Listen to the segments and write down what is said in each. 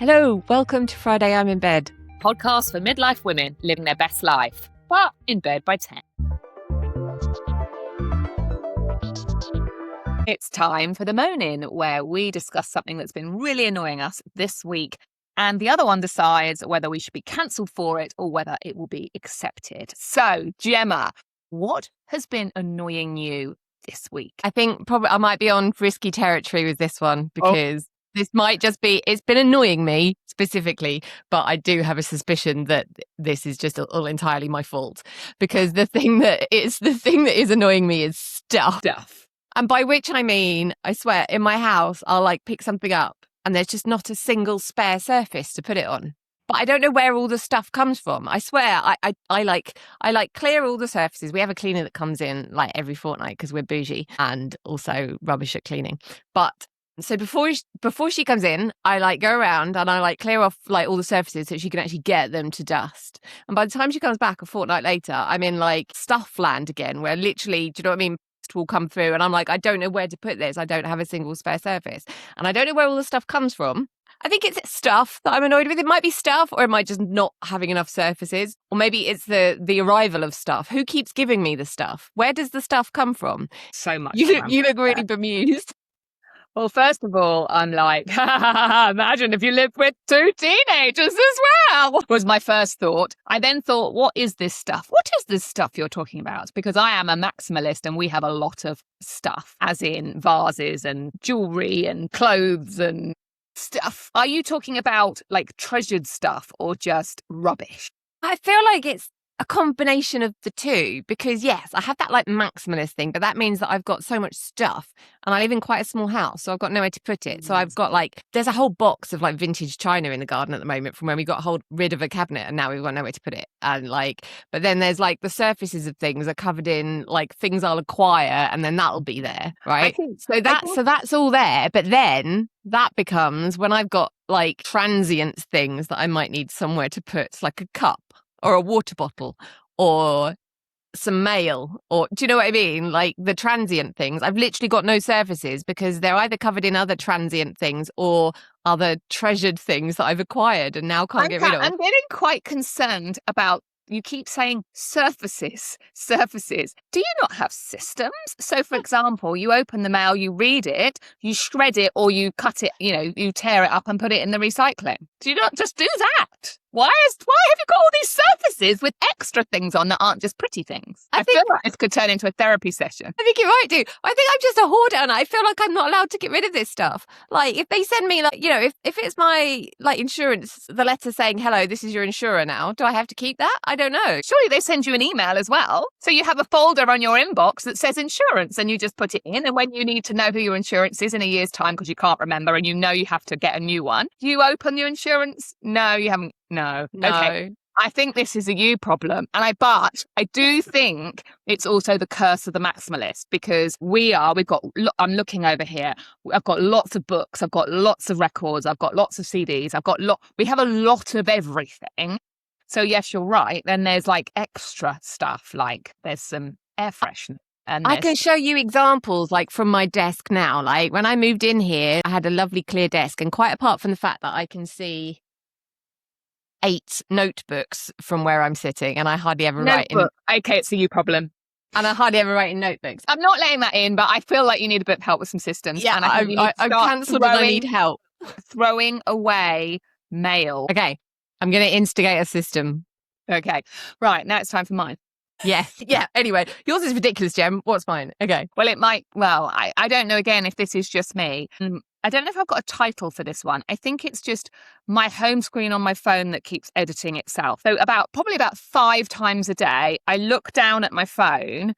Hello, welcome to Friday I'm in Bed. Podcast for midlife women living their best life, but in bed by 10. It's time for the moan-in, where we discuss something that's been really annoying us this week, and the other one decides whether we should be cancelled for it or whether it will be accepted. So, Gemma, what has been annoying you this week? I think probably I might be on risky territory with this one because this might just be, it's been annoying me specifically, but I do have a suspicion that this is just all entirely my fault, because the thing that is annoying me is stuff. And by which I mean, I swear, in my house, I'll like pick something up and there's just not a single spare surface to put it on. But I don't know where all the stuff comes from. I swear, I like clear all the surfaces. We have a cleaner that comes in like every fortnight because we're bougie and also rubbish at cleaning. But so before she comes in, I like go around and I like clear off like all the surfaces so she can actually get them to dust. And by the time she comes back a fortnight later, I'm in like stuff land again, where literally, do you know what I mean? Will come through and I'm like, I don't know where to put this. I don't have a single spare surface. And I don't know where all the stuff comes from. I think it's stuff that I'm annoyed with. It might be stuff, or it might just not having enough surfaces. Or maybe it's the arrival of stuff. Who keeps giving me the stuff? Where does the stuff come from? So much. You look really bemused. Well, first of all, I'm like, imagine if you lived with two teenagers as well, was my first thought. I then thought, what is this stuff? What is this stuff you're talking about? Because I am a maximalist and we have a lot of stuff, as in vases and jewelry and clothes and stuff. Are you talking about like treasured stuff or just rubbish? I feel like it's a combination of the two, because yes, I have that like maximalist thing, but that means that I've got so much stuff and I live in quite a small house, so I've got nowhere to put it. So I've got like, there's a whole box of like vintage china in the garden at the moment from when we got rid of a cabinet, and now we've got nowhere to put it. And like, but then there's like the surfaces of things are covered in like things I'll acquire, and then that'll be there, right? So that's all there. But then that becomes when I've got like transient things that I might need somewhere to put, like a cup or a water bottle or some mail, or do you know what I mean? Like the transient things, I've literally got no surfaces because they're either covered in other transient things or other treasured things that I've acquired and now can't get rid of. I'm getting quite concerned about, you keep saying surfaces. Do you not have systems? So, for example, you open the mail, you read it, you shred it, or you cut it, you tear it up and put it in the recycling. Do you not just do that? Why have you got all these surfaces with extra things on that aren't just pretty things? I feel like this could turn into a therapy session. I think you might do. I think I'm just a hoarder and I feel like I'm not allowed to get rid of this stuff. Like if they send me like, if it's my like insurance, the letter saying, hello, this is your insurer now, do I have to keep that? I don't know. Surely they send you an email as well. So you have a folder on your inbox that says insurance and you just put it in. And when you need to know who your insurance is in a year's time because you can't remember and you know you have to get a new one, you open your insurance. No, you haven't. No. Okay. I think this is a you problem. But I do think it's also the curse of the maximalist, because I'm looking over here. I've got lots of books. I've got lots of records. I've got lots of CDs. We have a lot of everything. So yes, you're right. Then there's like extra stuff, like there's some air freshener. And I can show you examples like from my desk now. Like when I moved in here, I had a lovely clear desk, and quite apart from the fact that I can see 8 notebooks from where I'm sitting, and I hardly ever write in. Okay, it's a you problem. And I hardly ever write in notebooks. I'm not letting that in, but I feel like you need a bit of help with some systems. Yeah, and I'm cancelled and I need help. Throwing away mail. Okay, I'm going to instigate a system. Okay, right, now it's time for mine. Yes. Yeah. Anyway, yours is ridiculous, Jem. What's mine? Okay. Well, I don't know again if this is just me. I don't know if I've got a title for this one. I think it's just my home screen on my phone that keeps editing itself. So probably about 5 times a day, I look down at my phone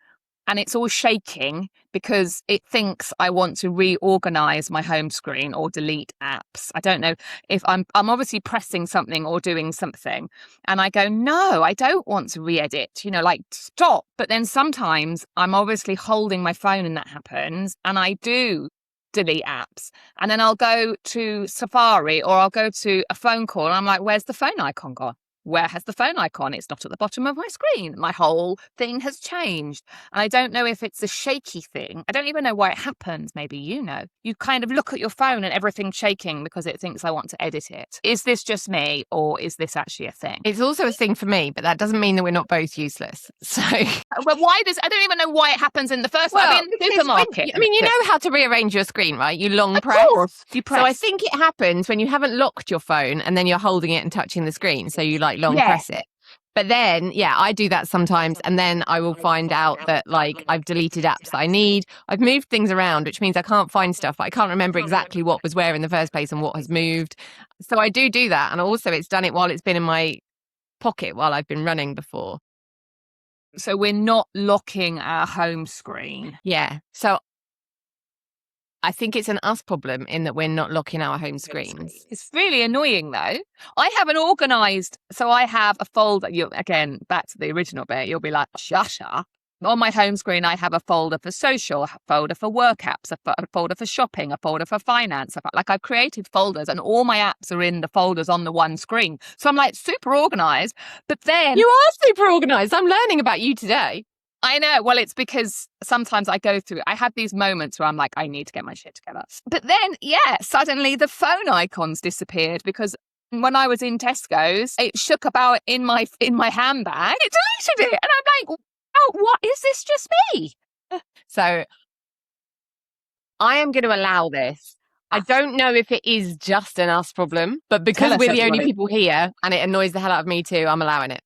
and it's all shaking because it thinks I want to reorganize my home screen or delete apps. I don't know if I'm obviously pressing something or doing something. And I go, no, I don't want to re-edit, like stop. But then sometimes I'm obviously holding my phone and that happens. And I do delete apps. And then I'll go to Safari or I'll go to a phone call and I'm like, where's the phone icon gone? where has the phone icon? It's not at the bottom of my screen. My whole thing has changed. And I don't know if it's a shaky thing. I don't even know why it happens. Maybe you know. You kind of look at your phone and everything's shaking because it thinks I want to edit it. Is this just me, or is this actually a thing? It's also a thing for me, but that doesn't mean that we're not both useless. So, but why does I don't even know why it happens in the first place. I mean, in the supermarket. You know how to rearrange your screen, right? You long press. Of course, you press. So I think it happens when you haven't locked your phone and then you're holding it and touching the screen. So you like long press it. But then, I do that sometimes. And then I will find out that like I've deleted apps that I need. I've moved things around, which means I can't find stuff. I can't remember exactly what was where in the first place and what has moved. So I do that. And also it's done it while it's been in my pocket while I've been running before. So we're not locking our home screen. Yeah. So I think it's an us problem in that we're not locking our home screens. It's really annoying though. I have an organised, so I have a folder. Again, back to the original bit, you'll be like, Shasha. On my home screen, I have a folder for social, a folder for work apps, a folder for shopping, a folder for finance. Like I've created folders and all my apps are in the folders on the one screen. So I'm like super organised, but then... You are super organised. I'm learning about you today. I know. Well, it's because sometimes I go through, I have these moments where I'm like, I need to get my shit together. But then, suddenly the phone icons disappeared because when I was in Tesco's, it shook about in my handbag. It deleted it. And I'm like, oh, what? Is this just me? So I am going to allow this. I don't know if it is just an us problem, but because we're the only people here and it annoys the hell out of me too, I'm allowing it.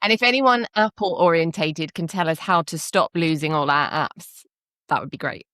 And if anyone Apple orientated can tell us how to stop losing all our apps, that would be great.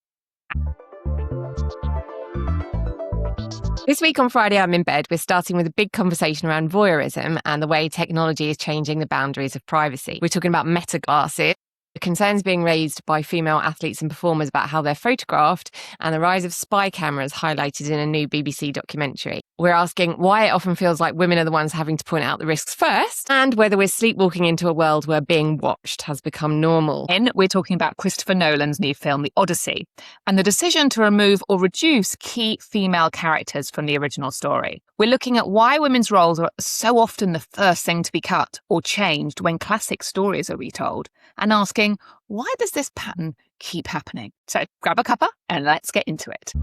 This week on Friday, I'm in bed. We're starting with a big conversation around voyeurism and the way technology is changing the boundaries of privacy. We're talking about meta glasses, the concerns being raised by female athletes and performers about how they're photographed, and the rise of spy cameras highlighted in a new BBC documentary. We're asking why it often feels like women are the ones having to point out the risks first, and whether we're sleepwalking into a world where being watched has become normal. And we're talking about Christopher Nolan's new film, The Odyssey, and the decision to remove or reduce key female characters from the original story. We're looking at why women's roles are so often the first thing to be cut or changed when classic stories are retold, and asking, why does this pattern keep happening? So grab a cuppa and let's get into it.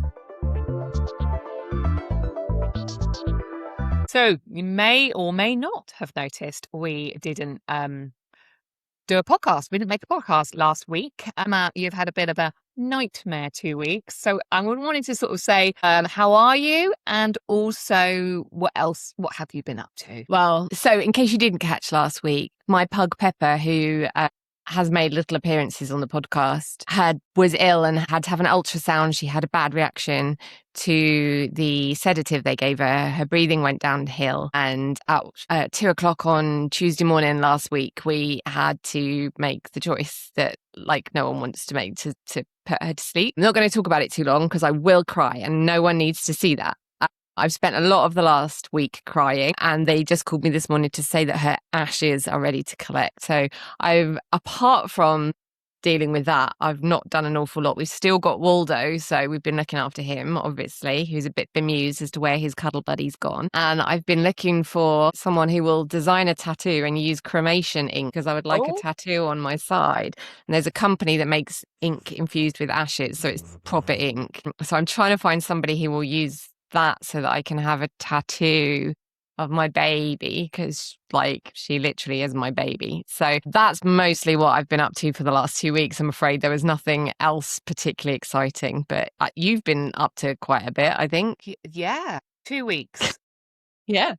So you may or may not have noticed we didn't do a podcast. We didn't make a podcast last week. You've had a bit of a nightmare 2 weeks. So I wanted to sort of say, how are you? And also, what have you been up to? Well, so in case you didn't catch last week, my pug Pepper, who has made little appearances on the podcast, was ill and had to have an ultrasound. She had a bad reaction to the sedative they gave her. Her breathing went downhill, and at 2:00 on Tuesday morning last week, we had to make the choice that like no one wants to make to put her to sleep. I'm not going to talk about it too long because I will cry and no one needs to see that. I've spent a lot of the last week crying, and they just called me this morning to say that her ashes are ready to collect. So apart from dealing with that, I've not done an awful lot. We've still got Waldo, so we've been looking after him, obviously, who's a bit bemused as to where his cuddle buddy's gone. And I've been looking for someone who will design a tattoo and use cremation ink, because I would like a tattoo on my side. And there's a company that makes ink infused with ashes, so it's proper ink. So I'm trying to find somebody who will use that so that I can have a tattoo of my baby, because like she literally is my baby. So that's mostly what I've been up to for the last 2 weeks. I'm afraid there was nothing else particularly exciting, but you've been up to quite a bit, I think. Yeah, 2 weeks. Yeah.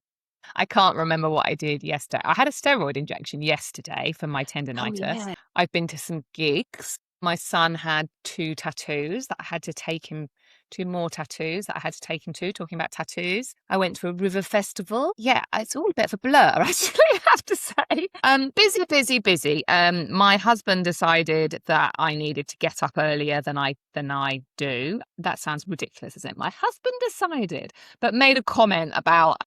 I can't remember what I did yesterday. I had a steroid injection yesterday for my tendonitis. Oh, yeah. I've been to some gigs. My son had 2 tattoos that I had to take him, 2 more tattoos that I had to take him to, talking about tattoos. I went to a river festival. Yeah, it's all a bit of a blur, actually, I have to say. Busy. My husband decided that I needed to get up earlier than I do. That sounds ridiculous, isn't it? My husband decided, but made a comment about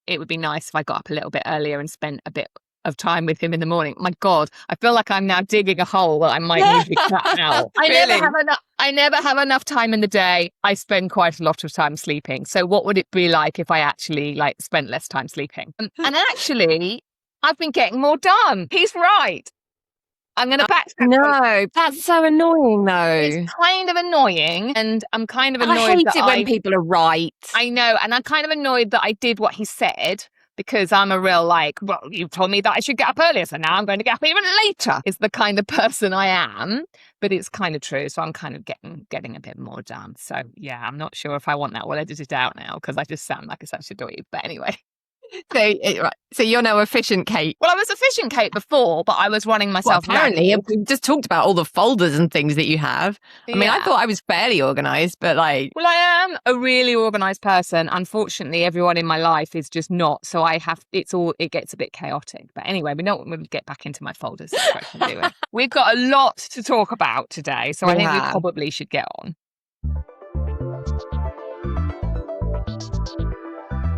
it would be nice if I got up a little bit earlier and spent a bit of time with him in the morning. My God, I feel like I'm now digging a hole that I might need to cut out. I never have enough time in the day. I spend quite a lot of time sleeping. So what would it be like if I actually spent less time sleeping? And actually, I've been getting more done. He's right. I'm going to backtrack. No, that's so annoying, though. It's kind of annoying, and I'm kind of annoyed I hate it when people are right. I know, and I'm kind of annoyed that I did what he said, because I'm a real well, you told me that I should get up earlier, so now I'm going to get up even later. Is the kind of person I am, but it's kind of true. So I'm kind of getting a bit more done. So yeah, I'm not sure if I want that all edited out now, because I just sound like such a dweeb. But anyway. So you're now efficient, Kate. Well, I was efficient, Kate, before, but I was running myself. Well, apparently, we just talked about all the folders and things that you have. I mean, I thought I was fairly organised, but Well, I am a really organised person. Unfortunately, everyone in my life is just not. So it gets a bit chaotic. But anyway, we'll get back into my folders. We've got a lot to talk about today, so I think we probably should get on.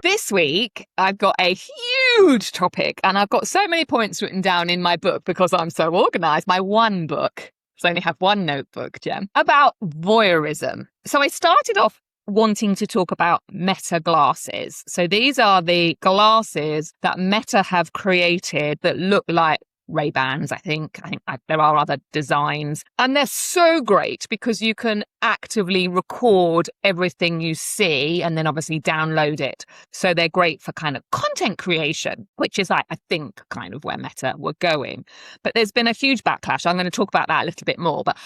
This week, I've got a huge topic, and I've got so many points written down in my book because I'm so organised. My one book, I only have one notebook, Jem, about voyeurism. So I started off wanting to talk about Meta glasses. So these are the glasses that Meta have created that look like Ray-Bans, I think there are other designs, and they're so great because you can actively record everything you see and then obviously download it. So they're great for kind of content creation, which is I think kind of where Meta were going. But there's been a huge backlash. I'm going to talk about that a little bit more, but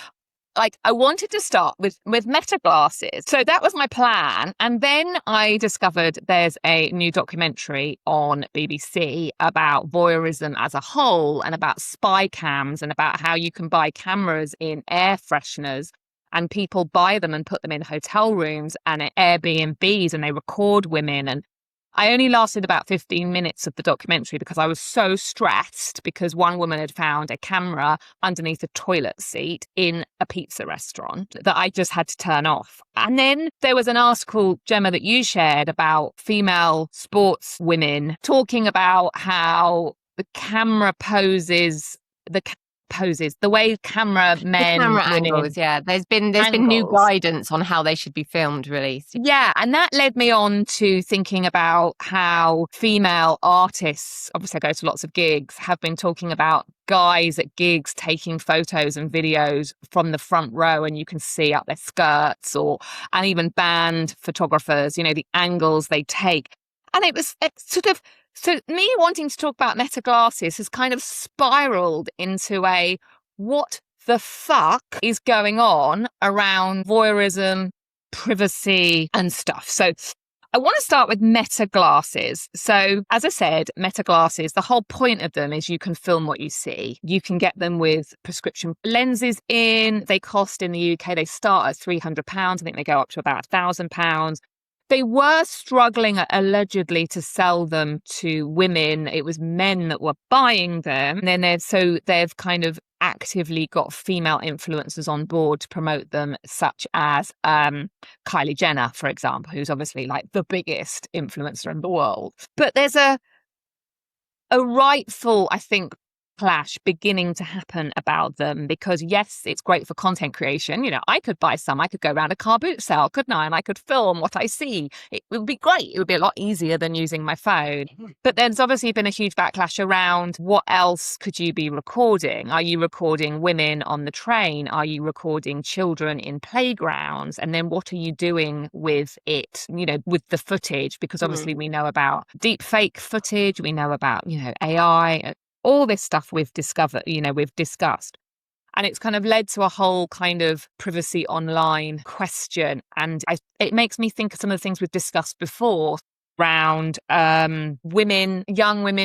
I wanted to start with Meta glasses. So that was my plan. And then I discovered there's a new documentary on BBC about voyeurism as a whole, and about spy cams, and about how you can buy cameras in air fresheners, and people buy them and put them in hotel rooms and at Airbnbs, and they record women. And I only lasted about 15 minutes of the documentary because I was so stressed, because one woman had found a camera underneath a toilet seat in a pizza restaurant that I just had to turn off. And then there was an article, Gemma, that you shared about female sports women talking about how the camera poses, the way cameramen, camera angles, there's been new guidance on how they should be filmed released. Yeah, and that led me on to thinking about how female artists, obviously I go to lots of gigs, have been talking about guys at gigs taking photos and videos from the front row, and you can see up their skirts, and even band photographers, the angles they take. And it's so me wanting to talk about Meta glasses has kind of spiraled into what the fuck is going on around voyeurism, privacy and stuff. So I want to start with Meta glasses. So as I said, Meta glasses, the whole point of them is you can film what you see. You can get them with prescription lenses in. They cost in the UK, they start at £300. I think they go up to about £1,000. They were struggling allegedly to sell them to women. It was men that were buying them. And then they've kind of actively got female influencers on board to promote them, such as Kylie Jenner, for example, who's obviously the biggest influencer in the world. But there's a rightful, I think, clash beginning to happen about them, because yes, it's great for content creation. I could buy some, I could go around a car boot sale, couldn't I? And I could film what I see. It would be great. It would be a lot easier than using my phone. But there's obviously been a huge backlash around what else could you be recording? Are you recording women on the train? Are you recording children in playgrounds? And then what are you doing with it, with the footage? Because obviously we know about deep fake footage, we know about, AI, all this stuff we've discussed. And it's kind of led to a whole kind of privacy online question. And it makes me think of some of the things we've discussed before around young women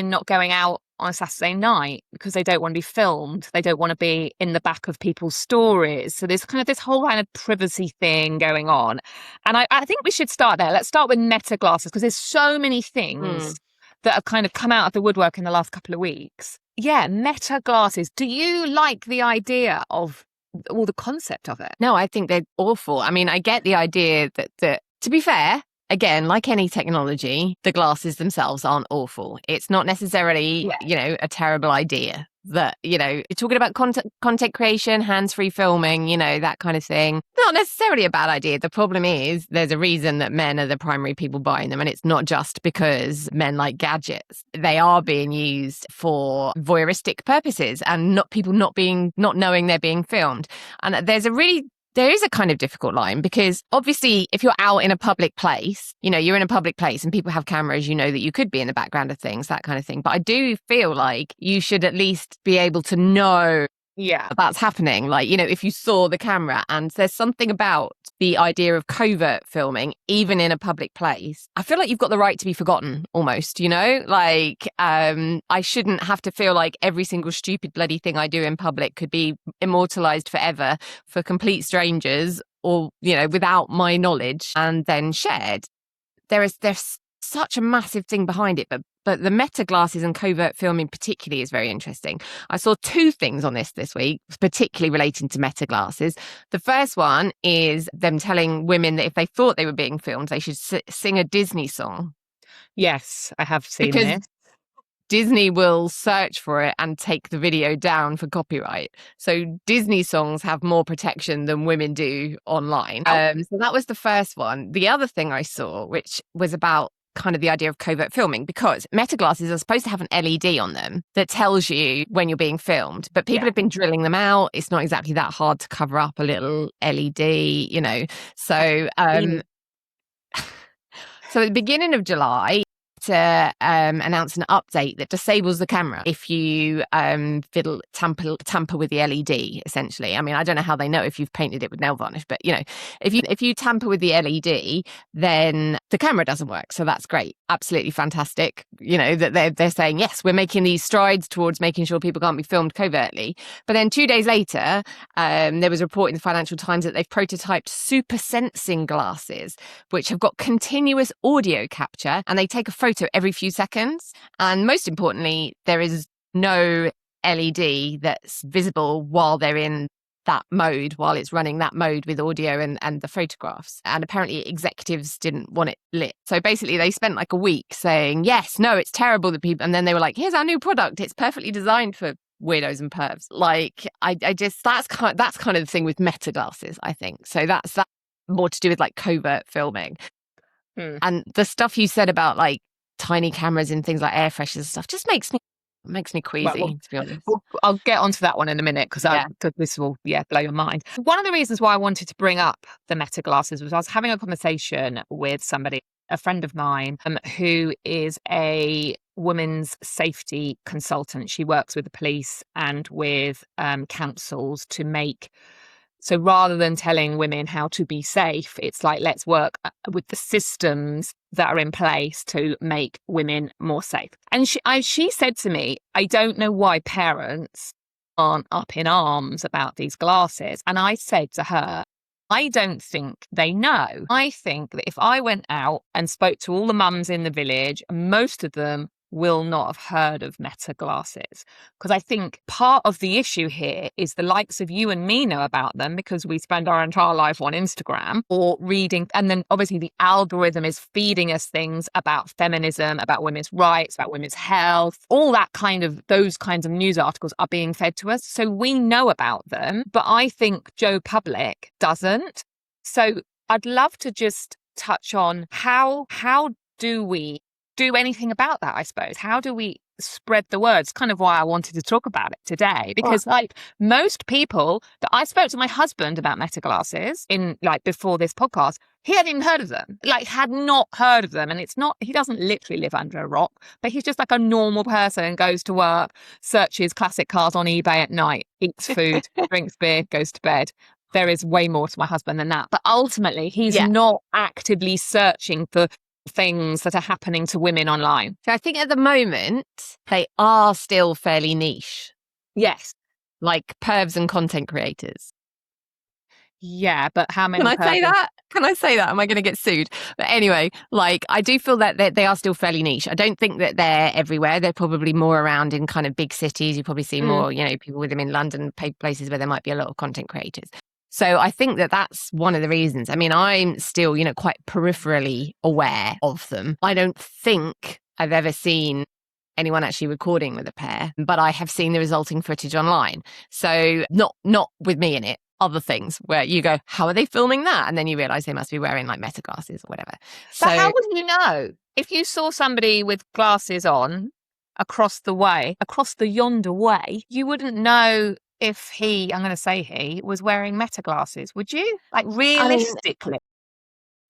not going out on a Saturday night because they don't want to be filmed. They don't want to be in the back of people's stories. So there's kind of this whole kind of privacy thing going on. And I think we should start there. Let's start with Meta glasses, because there's so many things that have kind of come out of the woodwork in the last couple of weeks. Yeah, Meta glasses. Do you like the idea of all the concept of it? No, I think they're awful. I mean, I get the idea that to be fair, again, like any technology, the glasses themselves aren't awful. It's not necessarily, a terrible idea. That, you're talking about content creation, hands-free filming, that kind of thing. Not necessarily a bad idea. The problem is there's a reason that men are the primary people buying them, and it's not just because men like gadgets. They are being used for voyeuristic purposes and not knowing they're being filmed. And there is a kind of difficult line, because obviously if you're out in a public place, you're in a public place and people have cameras, that you could be in the background of things, that kind of thing. But I do feel like you should at least be able to know that's happening. Like, if you saw the camera, and there's something about the idea of covert filming, even in a public place, I feel like you've got the right to be forgotten almost, like, I shouldn't have to feel like every single stupid bloody thing I do in public could be immortalized forever for complete strangers, or, without my knowledge, and then shared. There's such a massive thing behind it, but the meta glasses and covert filming particularly is very interesting. I saw two things on this week, particularly relating to meta glasses. The first one is them telling women that if they thought they were being filmed, they should sing a Disney song. Yes, I have seen because this. Disney will search for it and take the video down for copyright. So Disney songs have more protection than women do online. So that was the first one. The other thing I saw, which was about kind of the idea of covert filming, because meta glasses are supposed to have an LED on them that tells you when you're being filmed, but people have been drilling them out. It's not exactly that hard to cover up a little LED, so so at the beginning of July, to announce an update that disables the camera if you tamper with the LED, essentially. I mean, I don't know how they know if you've painted it with nail varnish, but if you tamper with the LED, then the camera doesn't work. So that's great, absolutely fantastic. That they're saying, yes, we're making these strides towards making sure people can't be filmed covertly. But then 2 days later, there was a report in the Financial Times that they've prototyped super sensing glasses, which have got continuous audio capture, and they take a photo every few seconds. And most importantly, there is no LED that's visible while they're in that mode, while it's running that mode with audio and the photographs. And apparently executives didn't want it lit. So basically they spent like a week saying, yes, no, it's terrible that people, and then they were like, here's our new product. It's perfectly designed for weirdos and pervs. Like, I just, that's kind of the thing with meta glasses, I think. So that's more to do with like covert filming. And the stuff you said about like tiny cameras and things like air fresheners and stuff just makes me queasy, to be honest. I'll get onto that one in a minute, because this will blow your mind. One of the reasons why I wanted to bring up the meta glasses was I was having a conversation with somebody, a friend of mine, who is a women's safety consultant. She works with the police and with councils to make. So rather than telling women how to be safe, it's like, let's work with the systems that are in place to make women more safe. And she said to me, I don't know why parents aren't up in arms about these glasses. And I said to her, I don't think they know. I think that if I went out and spoke to all the mums in the village, most of them will not have heard of meta glasses. Because I think part of the issue here is the likes of you and me know about them because we spend our entire life on Instagram or reading. And then obviously the algorithm is feeding us things about feminism, about women's rights, about women's health. All those kinds of news articles are being fed to us. So we know about them. But I think Joe Public doesn't. So I'd love to just touch on how do we do anything about that, I suppose? How do we spread the word? It's kind of why I wanted to talk about it today, because like most people that I spoke to my husband about meta glasses in like before this podcast, he hadn't even heard of them, had not heard of them. And it's not, he doesn't literally live under a rock, but he's just like a normal person, goes to work, searches classic cars on eBay at night, eats food, drinks beer, goes to bed. There is way more to my husband than that. But ultimately, he's not actively searching for things that are happening to women online. So I think at the moment, they are still fairly niche. Yes. Like pervs and content creators. Yeah, but how many? Can I say that? Can I say that? Am I going to get sued? But anyway, I do feel that they are still fairly niche. I don't think that they're everywhere. They're probably more around in kind of big cities. You probably see more, people with them in London, places where there might be a lot of content creators. So I think that that's one of the reasons. I mean, I'm still, quite peripherally aware of them. I don't think I've ever seen anyone actually recording with a pair, but I have seen the resulting footage online. So not with me in it, other things where you go, how are they filming that? And then you realize they must be wearing like meta glasses or whatever. So how would you know? If you saw somebody with glasses on across the yonder way, you wouldn't know if I'm going to say he was wearing meta glasses, would you? Like realistically?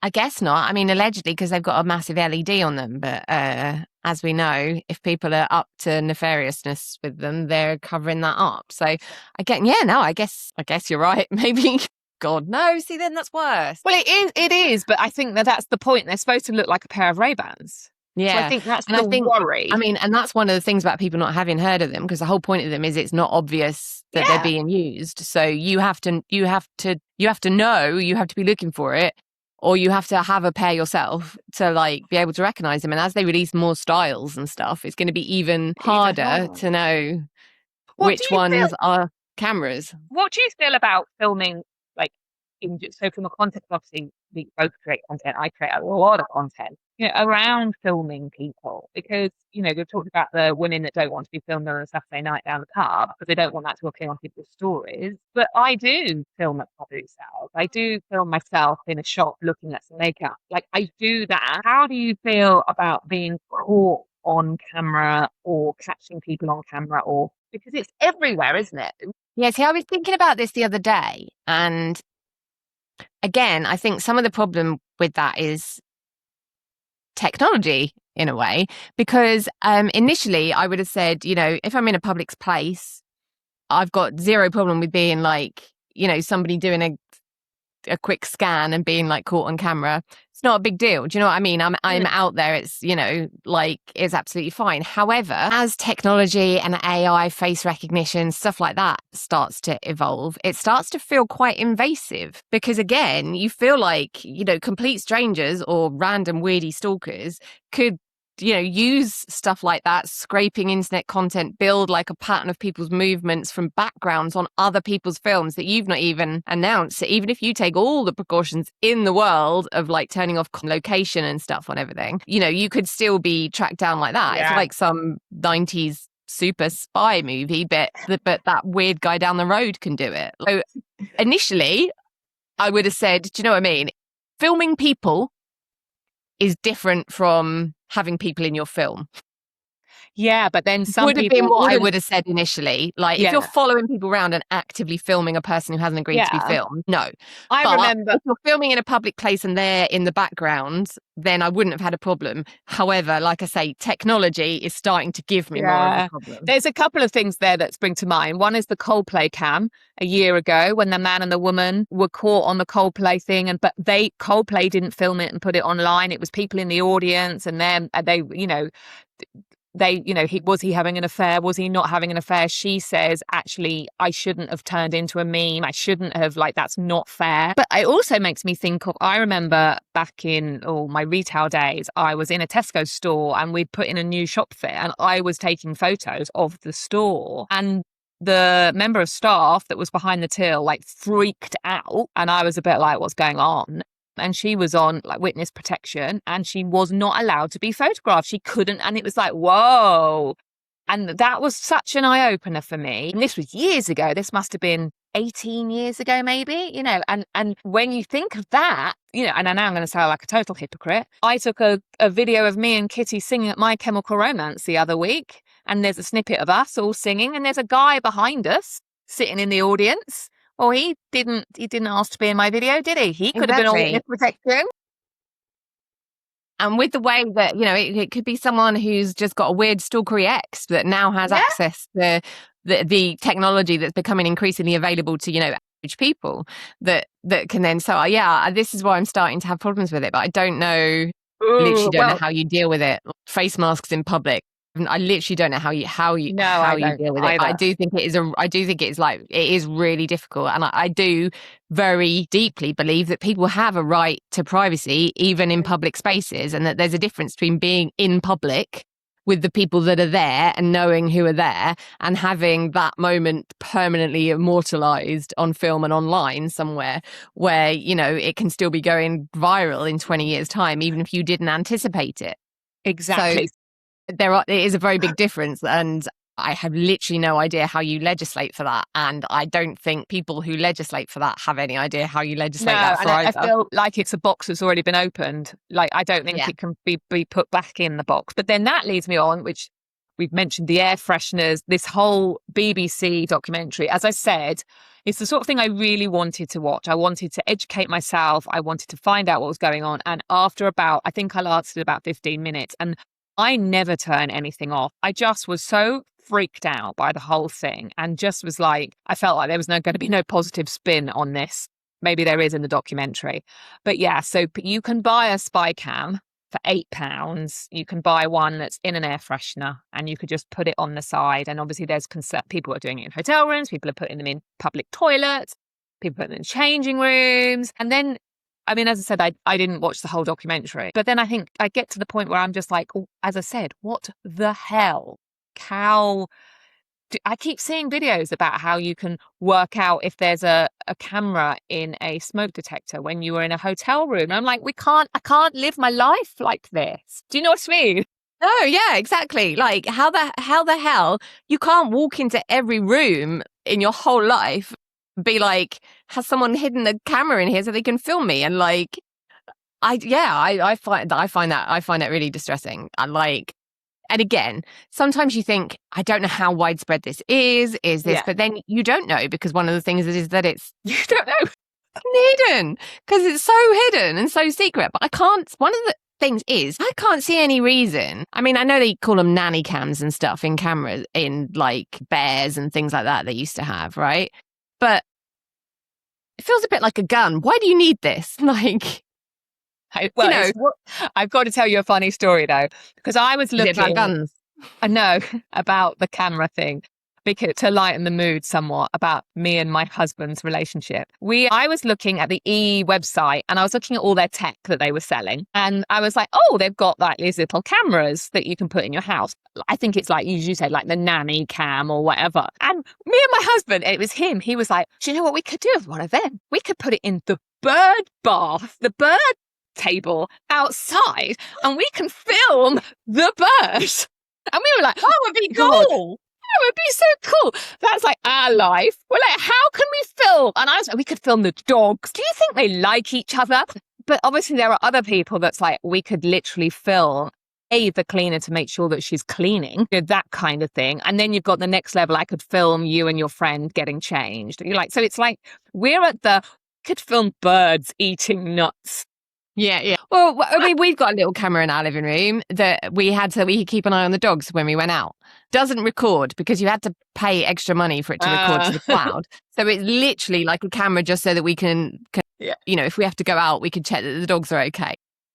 I guess not. I mean, allegedly, because they've got a massive LED on them. But as we know, if people are up to nefariousness with them, they're covering that up. So I guess you're right. Maybe, God, no. See, then that's worse. Well, it is. But I think that's the point. They're supposed to look like a pair of Ray-Bans. Yeah. So I think that's the worry. I mean, and that's one of the things about people not having heard of them, because the whole point of them is it's not obvious that they're being used. So you have to know, you have to be looking for it, or you have to have a pair yourself to like be able to recognize them. And as they release more styles and stuff, it's going to be even harder to know which ones are cameras. What do you feel about filming, like, so from a context, obviously, we both create content. I create a lot of content, around filming people, because, we've talked about the women that don't want to be filmed on a Saturday night down the pub because they don't want that to appear on people's stories. But I do film at public sales. I do film myself in a shop looking at some makeup. Like, I do that. How do you feel about being caught on camera or catching people on camera, because it's everywhere, isn't it? Yeah, see, I was thinking about this the other day, and again, I think some of the problem with that is technology in a way, because initially I would have said, if I'm in a public place, I've got zero problem with being like, somebody doing a quick scan and being like caught on camera. It's not a big deal. Do you know what I mean? I'm out there. It's, it's absolutely fine. However, as technology and AI, face recognition, stuff like that starts to evolve, it starts to feel quite invasive, because again, you feel like, complete strangers or random weirdy stalkers could use stuff like that, scraping internet content, build like a pattern of people's movements from backgrounds on other people's films that you've not even announced. So even if you take all the precautions in the world of like turning off location and stuff on everything, you could still be tracked down like that. Yeah. It's like some 90s super spy movie, but that weird guy down the road can do it. So initially, I would have said, do you know what I mean? Filming people is different from having people in your film. Yeah, but then some would have people been what I would have said initially. Like, if you're following people around and actively filming a person who hasn't agreed to be filmed, no. I remember if you're filming in a public place and they're in the background, then I wouldn't have had a problem. However, like I say, technology is starting to give me more of a problem. There's a couple of things there that spring to mind. One is the Coldplay cam a year ago when the man and the woman were caught on the Coldplay thing, but Coldplay didn't film it and put it online. It was people in the audience, and then they, was he having an affair? Was he not having an affair? She says, actually, I shouldn't have turned into a meme. I shouldn't have, that's not fair. But it also makes me think of, I remember back in my retail days, I was in a Tesco store and we'd put in a new shop fit and I was taking photos of the store, and the member of staff that was behind the till freaked out, and I was a bit like, what's going on? And she was on witness protection and she was not allowed to be photographed. She couldn't. And it was like, whoa. And that was such an eye opener for me. And this was years ago. This must have been 18 years ago, maybe, and when you think of that, and I know I'm going to sound like a total hypocrite. I took a video of me and Kitty singing at My Chemical Romance the other week. And there's a snippet of us all singing. And there's a guy behind us sitting in the audience. Oh, he didn't ask to be in my video, did he? He could have been on witness protection. And with the way that, it could be someone who's just got a weird stalkery ex that now has access to the technology that's becoming increasingly available to, average people that can then say, this is why I'm starting to have problems with it. But I don't know, literally don't know how you deal with it. Face masks in public. I literally don't know how you deal with it. But I do think it is really difficult, and I do very deeply believe that people have a right to privacy even in public spaces, and that there's a difference between being in public with the people that are there and knowing who are there and having that moment permanently immortalized on film and online somewhere where, you know, it can still be going viral in 20 years' time, even if you didn't anticipate it. Exactly. So it is a very big difference. And I have literally no idea how you legislate for that. And I don't think people who legislate for that have any idea how you legislate that for and I either. feel like it's a box that's already been opened. Like, I don't think it can be put back in the box. But then that leads me on, which we've mentioned, the air fresheners, this whole BBC documentary. As I said, it's the sort of thing I really wanted to watch. I wanted to educate myself. I wanted to find out what was going on. And after I think I lasted about 15 minutes, and I never turn anything off. I just was so freaked out by the whole thing and just was like, I felt like there was going to be no positive spin on this. Maybe there is in the documentary. But yeah, so you can buy a spy cam for £8. You can buy one that's in an air freshener and you could just put it on the side. And obviously there's people are doing it in hotel rooms, people are putting them in public toilets, people put them in changing rooms. And then, I mean, as I said, I didn't watch the whole documentary, but then I think I get to the point where I'm just like, oh, as I said, what the hell? I keep seeing videos about how you can work out if there's a camera in a smoke detector when you were in a hotel room. And I'm like, I can't live my life like this. Do you know what I mean? Oh, yeah, exactly. Like, how the hell you can't walk into every room in your whole life, be like, has someone hidden a camera in here so they can film me? And like, I find that really distressing. And again, sometimes you think, I don't know how widespread this is this, but then you don't know, because one of the things is that you don't know, hidden, because it's so hidden and so secret. But one of the things is, I can't see any reason. I mean, I know they call them nanny cams and stuff in cameras, in like bears and things like that they used to have, right? But it feels a bit like a gun. Why do you need this? Like... I've got to tell you a funny story though, because I was looking about guns. I know about the camera thing, because to lighten the mood somewhat about me and my husband's relationship. I was looking at the website and I was looking at all their tech that they were selling, and I was like, oh, they've got like these little cameras that you can put in your house. I think it's like, you say, like the nanny cam or whatever. And me and my husband, it was him. He was like, do you know what we could do with one of them? We could put it in the bird bath, the bird table outside, and we can film the birds. And we were like, oh, it would be cool. It would be so cool. That's like our life. We're like, how can we film? And I was like, we could film the dogs. Do you think they like each other? But obviously there are other people that's like, we could literally film the cleaner to make sure that she's cleaning, that kind of thing. And then you've got the next level. I could film you and your friend getting changed. You're like, so it's like, could film birds eating nuts. Yeah. Well, I mean, we've got a little camera in our living room that we had so we could keep an eye on the dogs when we went out. Doesn't record because you had to pay extra money for it to record to the cloud. So it's literally like a camera just so that we can, you know, if we have to go out, we can check that the dogs are okay.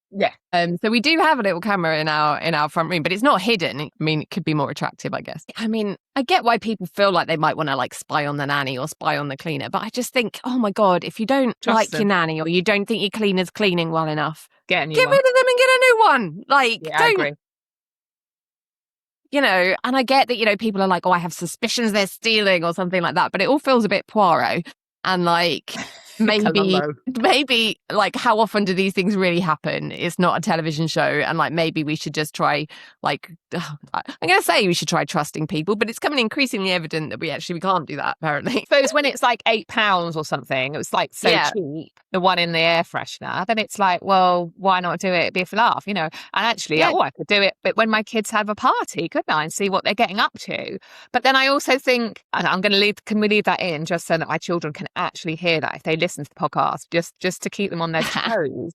Yeah. So we do have a little camera in our front room, but it's not hidden. I mean, it could be more attractive, I guess. I mean, I get why people feel like they might want to like spy on the nanny or spy on the cleaner, but I just think, oh my God, if you don't like your nanny or you don't think your cleaner's cleaning well enough, get rid of them and get a new one. Like, I agree. You know, and I get that, you know, people are like, oh, I have suspicions they're stealing or something like that, but it all feels a bit Poirot. And like, maybe like, how often do these things really happen? It's not a television show. And like, maybe we should just try, like, I'm going to say we should try trusting people, but it's becoming increasingly evident that we can't do that, apparently. So it's when it's like £8 or something, it was like so cheap, the one in the air freshener, then it's like, well, why not do it? Be a laugh, you know? And actually, I could do it, but when my kids have a party, couldn't I? And see what they're getting up to. But then I also think, and I'm going to can we leave that in just so that my children can actually hear that if they listen to the podcast, just to keep them on their toes.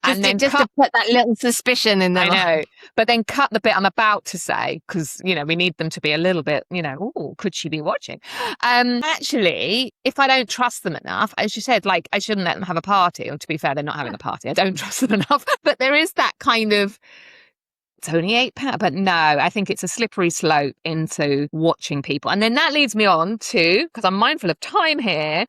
And then to put that little suspicion in there. I know, but then cut the bit I'm about to say, because, you know, we need them to be a little bit, you know, oh, could she be watching? Actually, if I don't trust them enough, as you said, like, I shouldn't let them have a party. Or to be fair, they're not having a party. I don't trust them enough. But there is that kind of, it's only £8, but no, I think it's a slippery slope into watching people. And then that leads me on to, because I'm mindful of time here,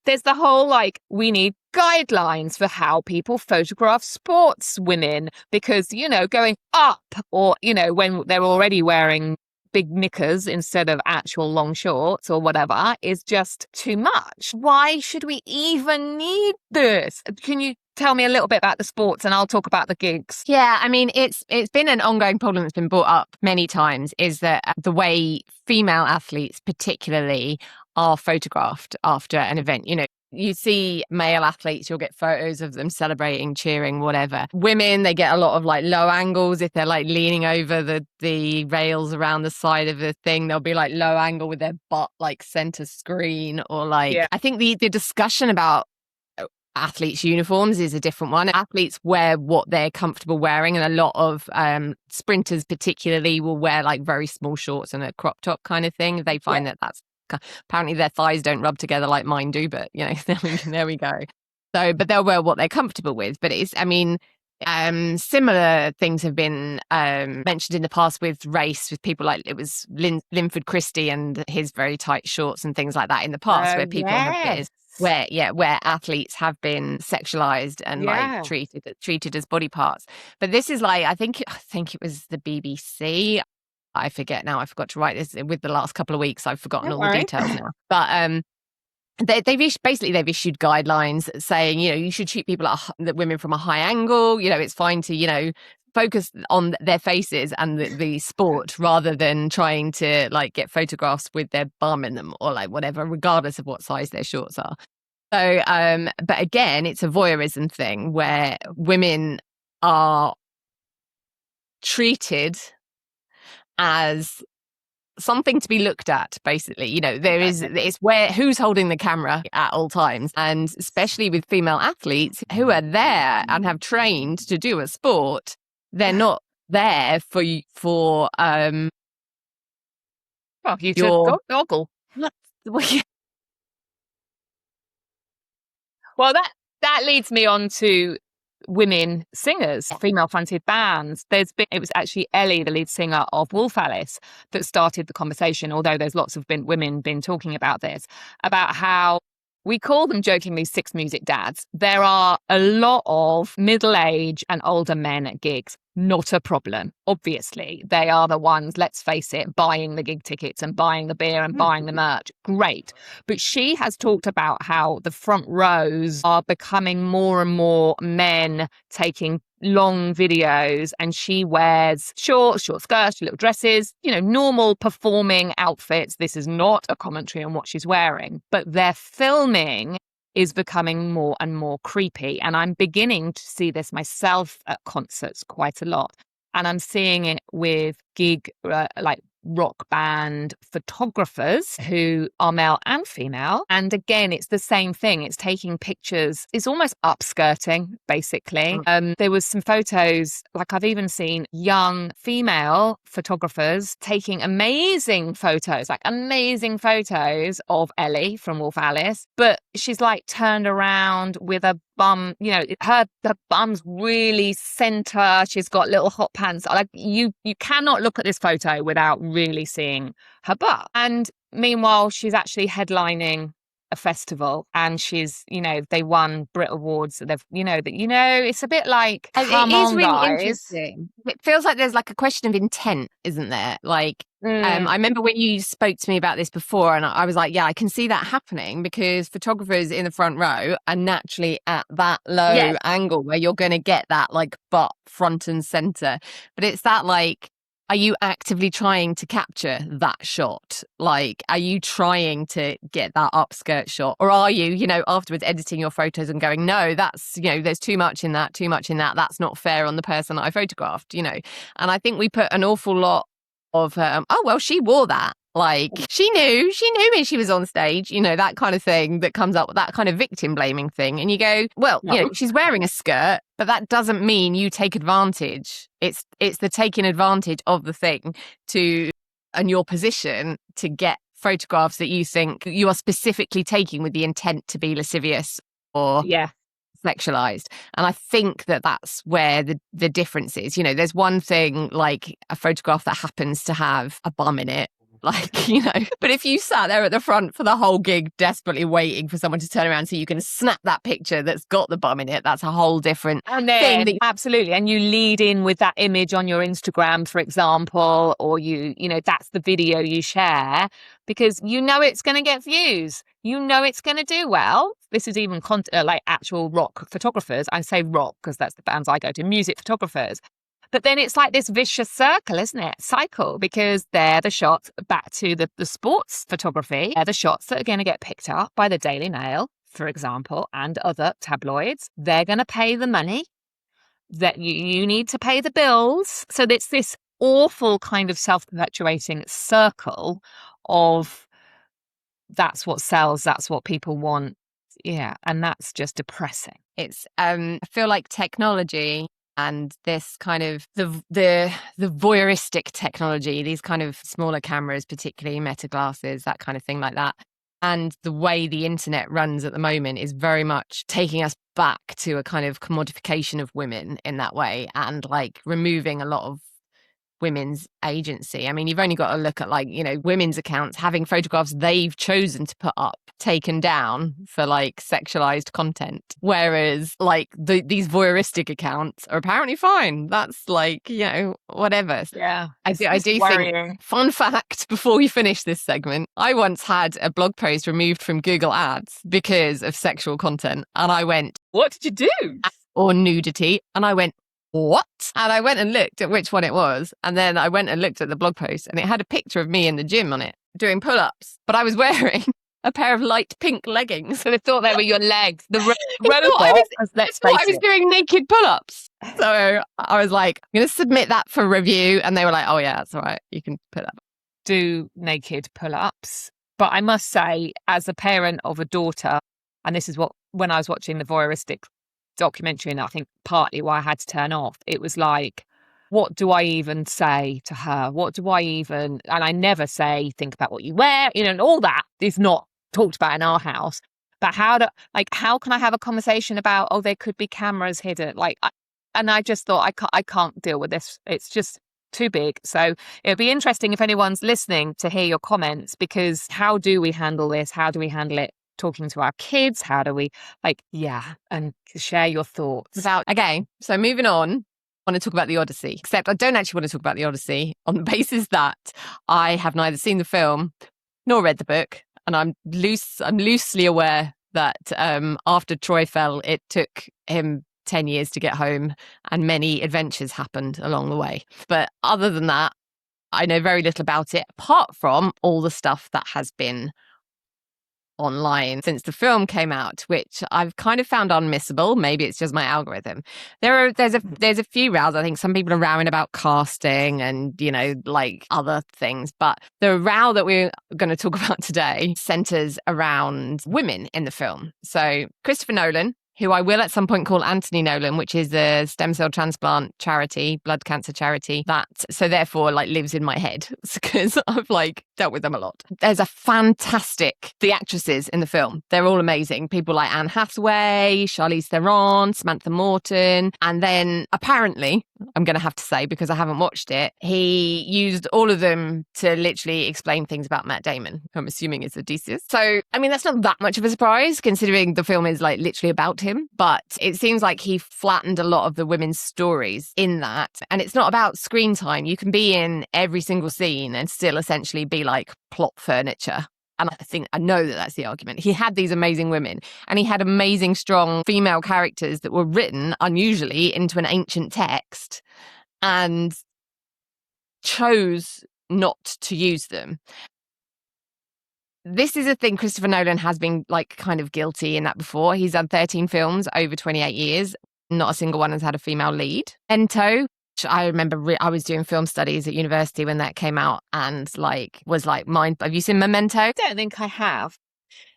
there's the whole, like, we need guidelines for how people photograph sports women because, going up or, when they're already wearing big knickers instead of actual long shorts or whatever is just too much. Why should we even need this? Can you tell me a little bit about the sports and I'll talk about the gigs? Yeah, I mean, it's been an ongoing problem that's been brought up many times, is that the way female athletes particularly are photographed after an event. You see male athletes, you'll get photos of them celebrating, cheering, whatever. Women, they get a lot of like low angles. If they're like leaning over the rails around the side of the thing, they'll be like low angle with their butt like center screen, or like, I think the discussion about athletes' uniforms is a different one. Athletes wear what they're comfortable wearing, and a lot of sprinters particularly will wear like very small shorts and a crop top kind of thing. They find that that's apparently their thighs don't rub together like mine do, but there we go. So, but they'll wear what they're comfortable with. But similar things have been mentioned in the past with race, with people like, it was Linford Christie and his very tight shorts and things like that in the past, where people have been, where athletes have been sexualized and like treated as body parts. But this is like, I think it was the BBC. I forget now. I forgot to write this with the last couple of weeks. I've forgotten all the details now. But they've issued guidelines saying, you should shoot people the women from a high angle. It's fine to, focus on their faces and the sport rather than trying to like get photographs with their bum in them or like whatever, regardless of what size their shorts are. So, but again, it's a voyeurism thing where women are treated as something to be looked at, basically. It's where who's holding the camera at all times, and especially with female athletes who are there and have trained to do a sport, they're not there for you to goggle. Well, that leads me on to women singers, female fronted bands. It was actually Ellie, the lead singer of Wolf Alice, that started the conversation, although there's lots of women been talking about this, about how we call them jokingly six music dads. There are a lot of middle-aged and older men at gigs. Not a problem. Obviously, they are the ones, let's face it, buying the gig tickets and buying the beer and buying the merch. Great. But she has talked about how the front rows are becoming more and more men taking long videos, and she wears short skirts, little dresses, normal performing outfits. This is not a commentary on what she's wearing, but their filming is becoming more and more creepy. And I'm beginning to see this myself at concerts quite a lot. And I'm seeing it with gig, like rock band photographers who are male and female. And again, it's the same thing. It's taking pictures. It's almost upskirting, basically. There was some photos, like I've even seen young female photographers taking amazing photos of Ellie from Wolf Alice, but she's like turned around with a bum, her bum's really center. She's got little hot pants. Like you cannot look at this photo without really seeing her butt. And meanwhile, she's actually headlining a festival, and she's, they won Brit Awards. It's a bit like, come on, really guys. Interesting. It feels like there's like a question of intent, isn't there? Like, I remember when you spoke to me about this before, and I was like, yeah, I can see that happening, because photographers in the front row are naturally at that low angle where you're going to get that like butt front and center. But it's that like, are you actively trying to capture that shot? Like, are you trying to get that upskirt shot? Or are you, afterwards editing your photos and going, no, that's, there's too much in that. That's not fair on the person that I photographed, And I think we put an awful lot of, oh, well, she wore that. Like, she knew when she was on stage, that kind of thing that comes up, that kind of victim blaming thing. And you go, well, she's wearing a skirt, but that doesn't mean you take advantage. It's the taking advantage of the thing and your position to get photographs that you think you are specifically taking with the intent to be lascivious or sexualized. And I think that's where the difference is. There's one thing like a photograph that happens to have a bum in it, Like, you know, but if you sat there at the front for the whole gig, desperately waiting for someone to turn around so you can snap that picture that's got the bum in it, that's a whole different thing. Absolutely. And you lead in with that image on your Instagram, for example, or that's the video you share because you know it's going to get views. You know it's going to do well. This is even like actual rock photographers. I say rock because that's the bands I go to, music photographers. But then it's like this vicious circle, isn't it? Cycle, because they're the shots back to the sports photography. They're the shots that are going to get picked up by the Daily Mail, for example, and other tabloids. They're going to pay the money that you need to pay the bills. So it's this awful kind of self-perpetuating circle of that's what sells, that's what people want. Yeah. And that's just depressing. It's, I feel like technology and this kind of the voyeuristic technology, these kind of smaller cameras, particularly meta glasses, that kind of thing like that. And the way the internet runs at the moment is very much taking us back to a kind of commodification of women in that way and like removing a lot of women's agency. I mean, you've only got to look at like, you know, women's accounts having photographs they've chosen to put up taken down for like sexualized content, whereas like these voyeuristic accounts are apparently fine. That's like, you know, whatever. Yeah, I do think, fun fact before we finish this segment, I once had a blog post removed from Google Ads because of sexual content, and I went, what did you do? Or nudity, and I went, what? And I went and looked at which one it was. And then I went and looked at the blog post and it had a picture of me in the gym on it doing pull-ups. But I was wearing a pair of light pink leggings. So they thought they were your legs. The robot, I was doing naked pull-ups. So I was like, I'm going to submit that for review. And they were like, oh yeah, that's all right. You can put that. Do naked pull-ups. But I must say, as a parent of a daughter, and this is when I was watching the voyeuristic documentary, and I think partly why I had to turn off, it was like, what do I even say to her? What do I even, and I never say, think about what you wear, you know, and all that is not talked about in our house. But how can I have a conversation about, oh, there could be cameras hidden? And I just thought, I can't deal with this. It's just too big. So it'll be interesting if anyone's listening to hear your comments, because how do we handle this? How do we handle it talking to our kids? How do we and share your thoughts? Okay, so moving on, I want to talk about the Odyssey, except I don't actually want to talk about the Odyssey on the basis that I have neither seen the film nor read the book, and I'm loosely aware that after Troy fell, it took him 10 years to get home and many adventures happened along the way. But other than that, I know very little about it, apart from all the stuff that has been online since the film came out, which I've kind of found unmissable. Maybe it's just my algorithm. There's a few rows. I think some people are rowing about casting and, you know, like other things. But the row that we're going to talk about today centers around women in the film. So Christopher Nolan, who I will at some point call Anthony Nolan, which is a stem cell transplant charity, blood cancer charity, that so therefore like lives in my head because I've like dealt with them a lot. There's the actresses in the film. They're all amazing. People like Anne Hathaway, Charlize Theron, Samantha Morton. And then apparently, I'm going to have to say, because I haven't watched it, he used all of them to literally explain things about Matt Damon, who I'm assuming is Odysseus. So, I mean, that's not that much of a surprise considering the film is like literally about him. But it seems like he flattened a lot of the women's stories in that. And it's not about screen time. You can be in every single scene and still essentially be like plot furniture. And I know that that's the argument. He had these amazing women and he had amazing, strong female characters that were written unusually into an ancient text and chose not to use them. This is a thing Christopher Nolan has been like kind of guilty in that before. He's done 13 films over 28 years. Not a single one has had a female lead. Ento, I remember I was doing film studies at university when that came out and like was like mind. Have you seen Memento? I don't think I have.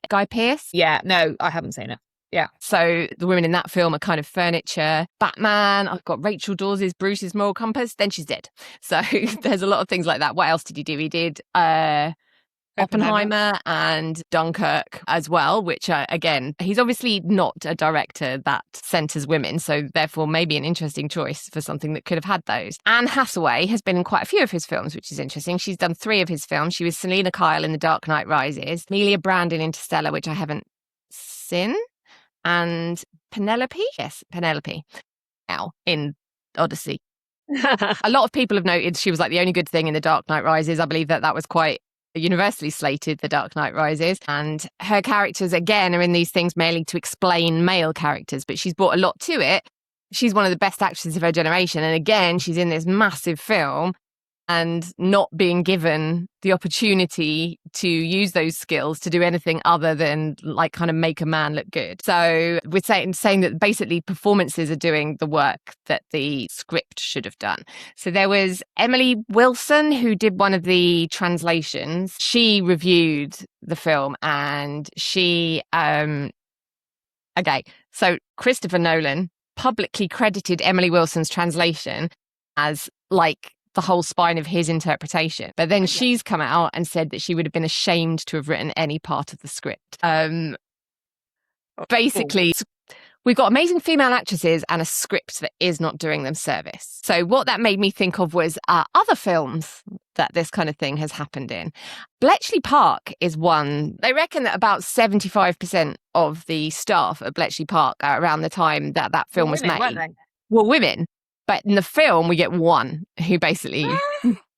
Guy Pearce? Yeah, no, I haven't seen it. Yeah. So the women in that film are kind of furniture. Batman, I've got Rachel Dawes' Bruce's moral compass, then she's dead. So there's a lot of things like that. What else did he do? He did Oppenheimer and Dunkirk as well, which again, he's obviously not a director that centers women, so therefore maybe an interesting choice for something that could have had those. Anne Hathaway has been in quite a few of his films, which is interesting. She's done 3 of his films. She was Selena Kyle in The Dark Knight Rises, Amelia Brand in Interstellar, which I haven't seen, and Penelope now in Odyssey. A lot of people have noted she was like the only good thing in The Dark Knight Rises. I believe that was quite universally slated, The Dark Knight Rises. And her characters, again, are in these things mainly to explain male characters, but she's brought a lot to it. She's one of the best actresses of her generation. And again, she's in this massive film and not being given the opportunity to use those skills to do anything other than like kind of make a man look good. So we're saying that basically performances are doing the work that the script should have done. So there was Emily Wilson, who did one of the translations. She reviewed the film and she, so Christopher Nolan publicly credited Emily Wilson's translation as like the whole spine of his interpretation. But then she's come out and said that she would have been ashamed to have written any part of the script. Basically, we've got amazing female actresses and a script that is not doing them service. So what that made me think of was other films that this kind of thing has happened in. Bletchley Park is one. They reckon that about 75% of the staff at Bletchley Park around the time that that film was made were women. But in the film, we get one who basically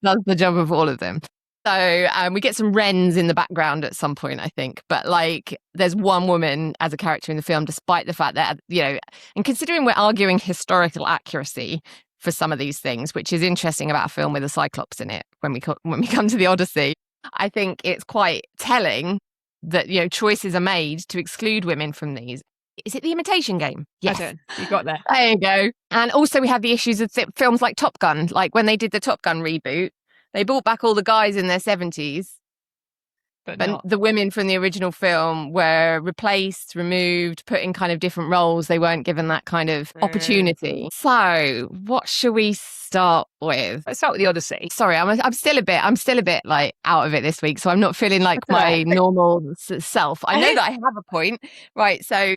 does the job of all of them. So we get some wrens in the background at some point, I think. But like, there's one woman as a character in the film, despite the fact that, you know, and considering we're arguing historical accuracy for some of these things, which is interesting about a film with a Cyclops in it when we come to the Odyssey, I think it's quite telling that, you know, choices are made to exclude women from these. Is it The Imitation Game? Yes. You got there. There you go. And also we have the issues of films like Top Gun. Like when they did the Top Gun reboot, they brought back all the guys in their 70s. But the women from the original film were replaced, removed, put in kind of different roles. They weren't given that kind of opportunity. So what should we start with? Let's start with the Odyssey. Sorry, I'm still a bit like out of it this week, so I'm not feeling like my normal self. I know that I have a point, right? So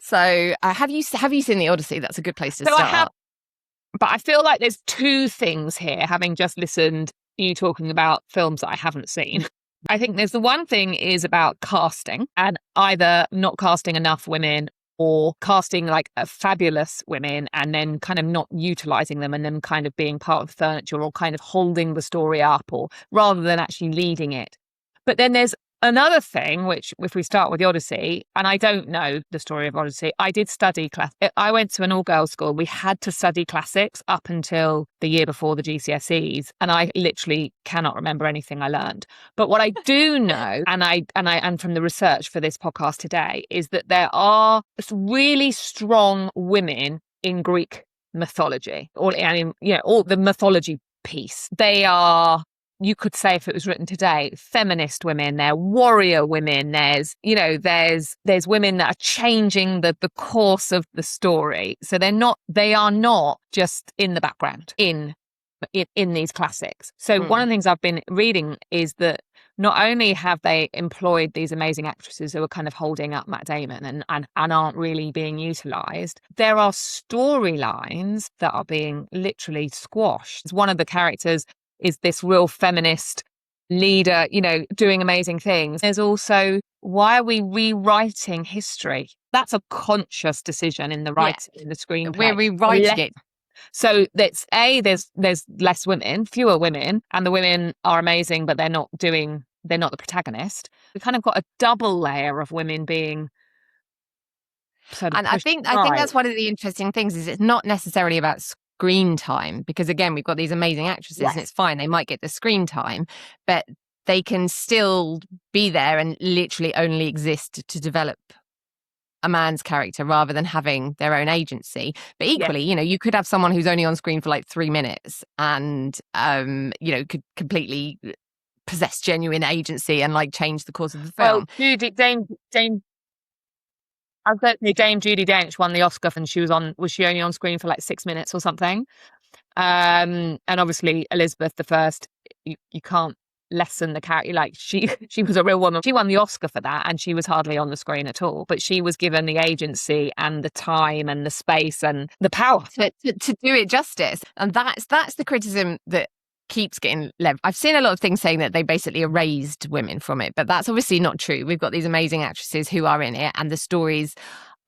have you seen the Odyssey? That's a good place to start. I have, but I feel like there's 2 things here, having just listened to you talking about films that I haven't seen. I think there's the one thing is about casting, and either not casting enough women or casting like fabulous women and then kind of not utilizing them and then kind of being part of the furniture or kind of holding the story up, or rather than actually leading it. But then there's another thing, which if we start with the Odyssey, and I don't know the story of Odyssey, I did study I went to an all-girls school. We had to study classics up until the year before the GCSEs, and I literally cannot remember anything I learned. But what I do know, and from the research for this podcast today, is that there are really strong women in Greek mythology, all the mythology piece. They are, you could say, if it was written today, feminist women, they're warrior women, there's women that are changing the course of the story. So they are not just in the background in these classics. So one of the things I've been reading is that not only have they employed these amazing actresses who are kind of holding up Matt Damon and aren't really being utilized, there are storylines that are being literally squashed. One of the characters is this real feminist leader, you know, doing amazing things. There's also, why are we rewriting history? That's a conscious decision in the writing, in the screenplay. We're rewriting it. So there's less women, fewer women, and the women are amazing, but they're not the protagonist. We've kind of got a double layer of women being sort of, and I think that's one of the interesting things is it's not necessarily about screen time, because again, we've got these amazing actresses and it's fine, they might get the screen time, but they can still be there and literally only exist to develop a man's character rather than having their own agency. But equally, you know, you could have someone who's only on screen for like 3 minutes and you know, could completely possess genuine agency and like change the course of the film. Well, Dame Judi Dench won the Oscar, and was she only on screen for like 6 minutes or something? And obviously Elizabeth I, you can't lessen the character. Like she was a real woman. She won the Oscar for that, and she was hardly on the screen at all. But she was given the agency and the time and the space and the power to do it justice. And that's the criticism that keeps getting leveled. I've seen a lot of things saying that they basically erased women from it, but that's obviously not true. We've got these amazing actresses who are in it, and the stories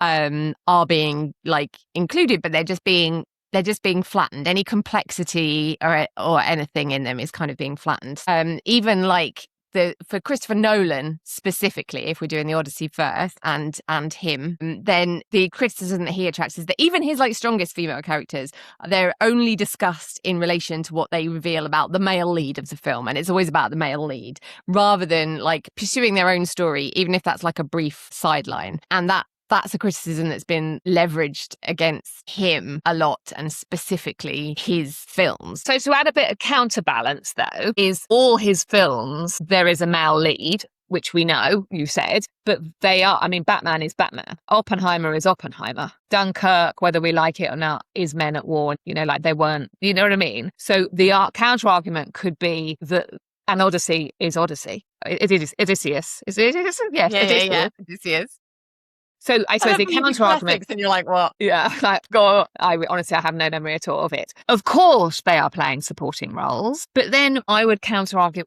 are being like included, but they're just being flattened. Any complexity or anything in them is kind of being flattened. Even like for Christopher Nolan specifically, if we're doing the Odyssey first and him, then the criticism that he attracts is that even his like strongest female characters, they're only discussed in relation to what they reveal about the male lead of the film, and it's always about the male lead rather than like pursuing their own story, even if that's like a brief sideline. And that's a criticism that's been leveraged against him a lot, and specifically his films. So to add a bit of counterbalance, though, is all his films, there is a male lead, which we know, you said, but they are, I mean, Batman is Batman. Oppenheimer is Oppenheimer. Dunkirk, whether we like it or not, is men at war. You know, like they weren't, you know what I mean? So the counter-argument could be that an Odyssey is Odyssey. It is Odysseus. Is it Odysseus? Yes, Odysseus. Yeah, Odysseus. So I suppose the counter argument, and you're like, what? Yeah, like, God, I have no memory at all of it. Of course, they are playing supporting roles, but then I would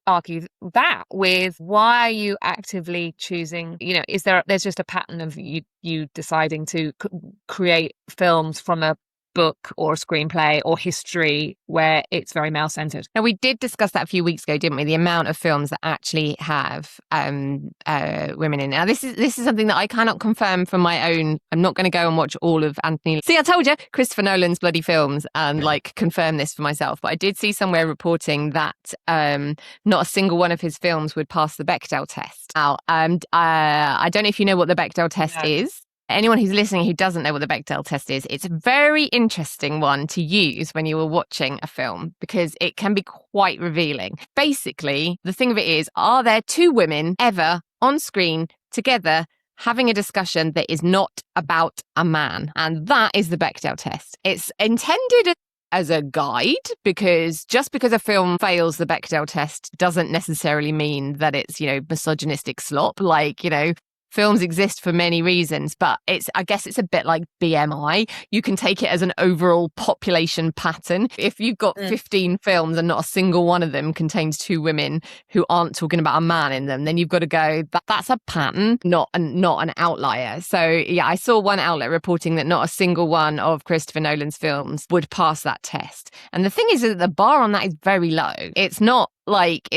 argue that with why are you actively choosing? You know, there's just a pattern of you deciding to create films from a book or a screenplay or history where it's very male centered. Now, we did discuss that a few weeks ago, didn't we? The amount of films that actually have women in. Now, this is something that I cannot confirm from my own. I'm not going to go and watch all of Anthony. See, I told you, Christopher Nolan's bloody films and like confirm this for myself. But I did see somewhere reporting that not a single one of his films would pass the Bechdel test. Now, I don't know if you know what the Bechdel test is. Anyone who's listening who doesn't know what the Bechdel test is, it's a very interesting one to use when you are watching a film because it can be quite revealing. Basically, the thing of it is, are there two women ever on screen together having a discussion that is not about a man? And that is the Bechdel test. It's intended as a guide, because just because a film fails the Bechdel test doesn't necessarily mean that it's, misogynistic slop. Like, films exist for many reasons, but I guess it's a bit like BMI. You can take it as an overall population pattern. If you've got 15 films and not a single one of them contains two women who aren't talking about a man in them, then you've got to go, that's a pattern, not an outlier. So yeah, I saw one outlet reporting that not a single one of Christopher Nolan's films would pass that test. And the thing is that the bar on that is very low. It's not like,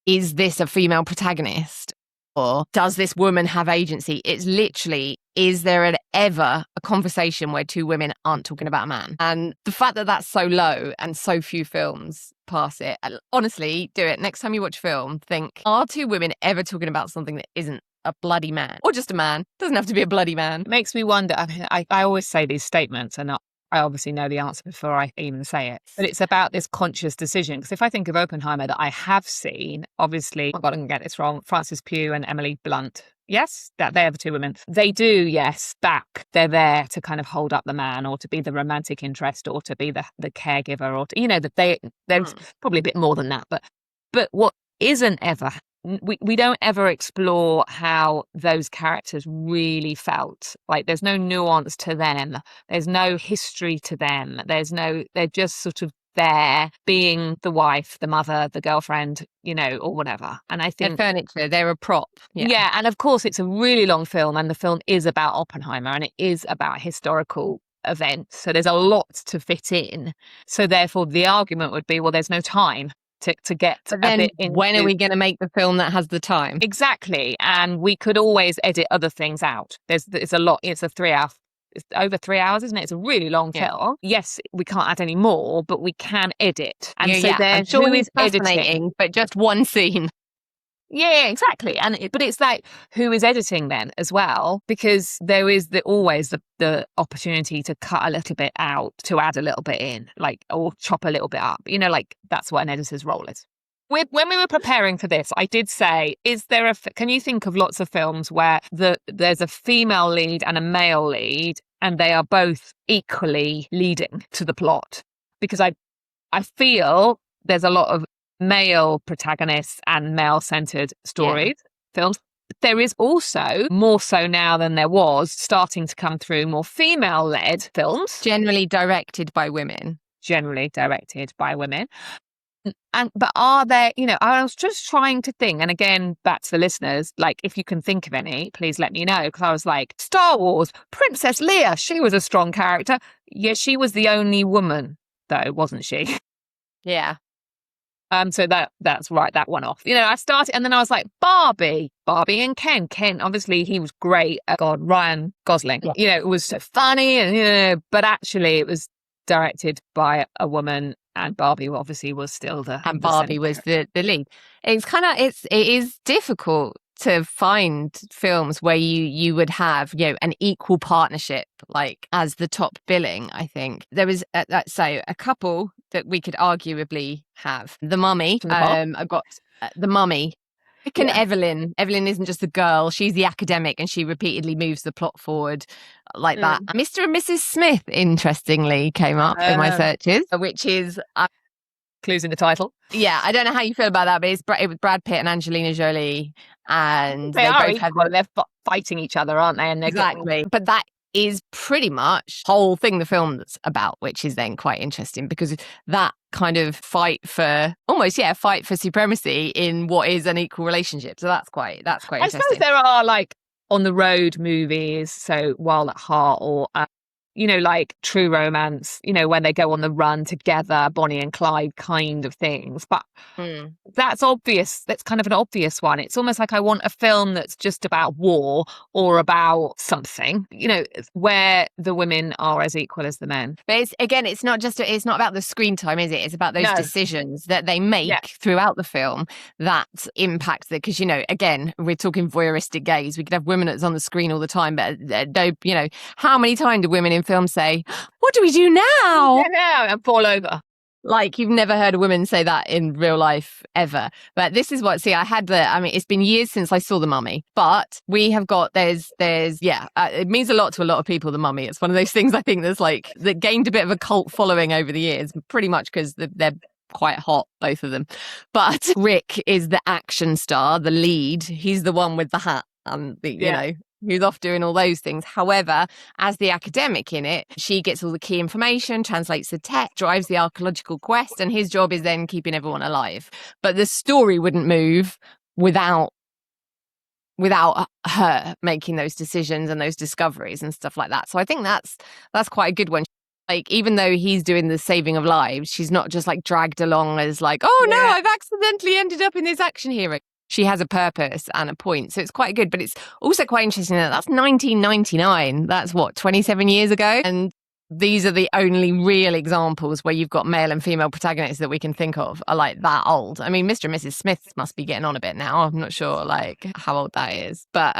is this a female protagonist? Or does this woman have agency? It's literally, is there ever a conversation where two women aren't talking about a man? And the fact that that's so low and so few films pass it, honestly, do it. Next time you watch a film, think, are two women ever talking about something that isn't a bloody man? Or just a man. Doesn't have to be a bloody man. It makes me wonder. I mean, I always say these statements and I obviously know the answer before I even say it. But it's about this conscious decision. Because if I think of Oppenheimer that I have seen, obviously, oh God, I can get this wrong, Frances Pugh and Emily Blunt. Yes, that they're the two women. They do, yes, back. They're there to kind of hold up the man or to be the romantic interest or to be the caregiver or to, that there's probably a bit more than that. But what isn't ever, we don't ever explore how those characters really felt. Like there's no nuance to them. There's no history to them. They're just sort of there being the wife, the mother, the girlfriend, or whatever. And I think they're furniture, they're a prop. Yeah. And of course it's a really long film and the film is about Oppenheimer and it is about historical events. So there's a lot to fit in. So therefore the argument would be, well, there's no time to get but then a bit into... When are we going to make the film that has the time? Exactly. And we could always edit other things out. It's a lot. It's it's over 3 hours, isn't it? It's a really long film. Yes, we can't add any more, but we can edit. And I'm sure who is editing, but just one scene. Yeah, exactly. But it's like, who is editing then as well? Because there is always the opportunity to cut a little bit out, to add a little bit in, or chop a little bit up. That's what an editor's role is. When we were preparing for this, I did say, can you think of lots of films where there's a female lead and a male lead, and they are both equally leading to the plot? Because I feel there's a lot of male protagonists and male-centered stories, Yeah. films. There is also, more so now than there was, starting to come through more female-led films. Generally directed by women. But are there, I was just trying to think, and again, back to the listeners, like, if you can think of any, please let me know, because I was like, Star Wars, Princess Leia, she was a strong character. Yeah, she was the only woman, though, wasn't she? Yeah. So that's right, that one off. I started, and then I was like, Barbie and Ken. Ken, obviously, he was great. God, Ryan Gosling. Yeah. It was so funny, and but actually, it was directed by a woman, and Barbie obviously was still Barbie was the lead. It is difficult to find films where you would have an equal partnership like as the top billing. I think there was a couple that we could arguably have. The Mummy. I've got The Mummy. And Evelyn isn't just a girl, she's the academic, and she repeatedly moves the plot forward like that. Mr. and Mrs. Smith, interestingly, came up in my searches, which is clues in the title. Yeah, I don't know how you feel about that, but it was Brad Pitt and Angelina Jolie, and they both have they're fighting each other, aren't they? And exactly. But that is pretty much the whole thing the film's about, which is then quite interesting because that kind of fight for supremacy in what is an equal relationship. So that's quite interesting. I suppose there are like on the road movies, so Wild at Heart, or like True Romance, when they go on the run together, Bonnie and Clyde kind of things. But that's obvious. That's kind of an obvious one. It's almost like I want a film that's just about war or about something, where the women are as equal as the men. But it's not about the screen time, is it? It's about those decisions that they make throughout the film that impact it. Because, again, we're talking voyeuristic gaze. We could have women that's on the screen all the time, but how many times do women in film say, "What do we do now?" And fall over. Like, you've never heard a woman say that in real life ever. But this is it's been years since I saw The Mummy, but we have got, it means a lot to a lot of people, The Mummy. It's one of those things I think that gained a bit of a cult following over the years, pretty much because they're quite hot, both of them. But Rick is the action star, the lead. He's the one with the hat and who's off doing all those things. However, as the academic in it, she gets all the key information, translates the text, drives the archaeological quest, and his job is then keeping everyone alive. But the story wouldn't move without her making those decisions and those discoveries and stuff like that. So I think that's quite a good one. Like, even though he's doing the saving of lives, she's not just like dragged along as like, oh no, I've accidentally ended up in this action hero. She has a purpose and a point. So it's quite good. But it's also quite interesting that that's 1999. That's 27 years ago. And these are the only real examples where you've got male and female protagonists that we can think of are like that old. I mean, Mr. and Mrs. Smith must be getting on a bit now. I'm not sure like how old that is. But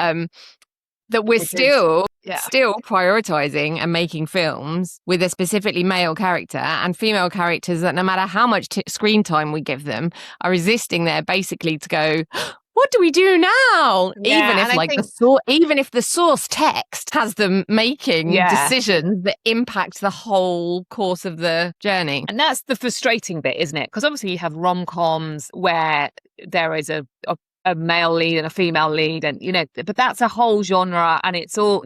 that we're still prioritizing and making films with a specifically male character, and female characters that no matter how much screen time we give them are resisting there basically to go, what do we do now? Even if the source text has them making decisions that impact the whole course of the journey. And that's the frustrating bit, isn't it? Because obviously you have rom-coms where there is a male lead and a female lead, and but that's a whole genre, and it's all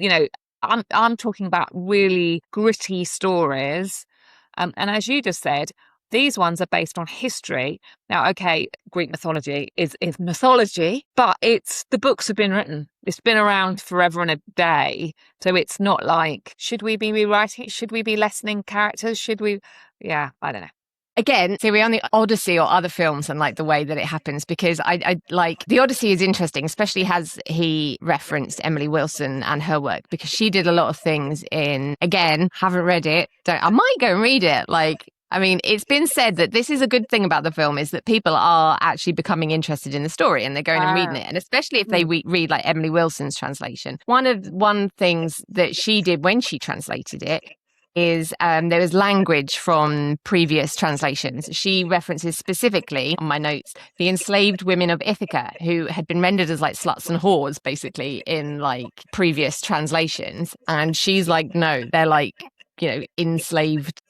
I'm talking about really gritty stories, and as you just said, these ones are based on history. Now, okay, Greek mythology is mythology, but the books have been written. It's been around forever and a day, so it's not like, should we be rewriting it? Should we be lessening characters? Should we? Yeah, I don't know. Again, so we're on the Odyssey or other films and like the way that it happens, because I like the Odyssey is interesting, especially as he referenced Emily Wilson and her work, because she did a lot of things again, haven't read it. I might go and read it. Like, I mean, it's been said that this is a good thing about the film, is that people are actually becoming interested in the story and they're going and reading it. And especially if they read like Emily Wilson's translation. One things that she did when she translated it is there was language from previous translations. She references specifically, on my notes, the enslaved women of Ithaca, who had been rendered as like sluts and whores, basically, in like previous translations. And she's like, no, they're like, enslaved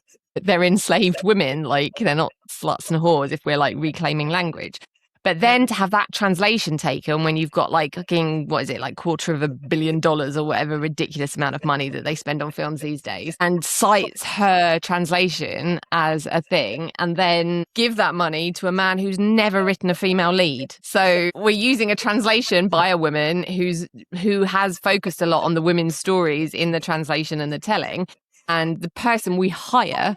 they're enslaved women, like they're not sluts and whores if we're like reclaiming language. But then to have that translation taken when you've got like fucking, what is it, like $250 million or whatever ridiculous amount of money that they spend on films these days, and cites her translation as a thing, and then give that money to a man who's never written a female lead. So we're using a translation by a woman who has focused a lot on the women's stories in the translation and the telling. And the person we hire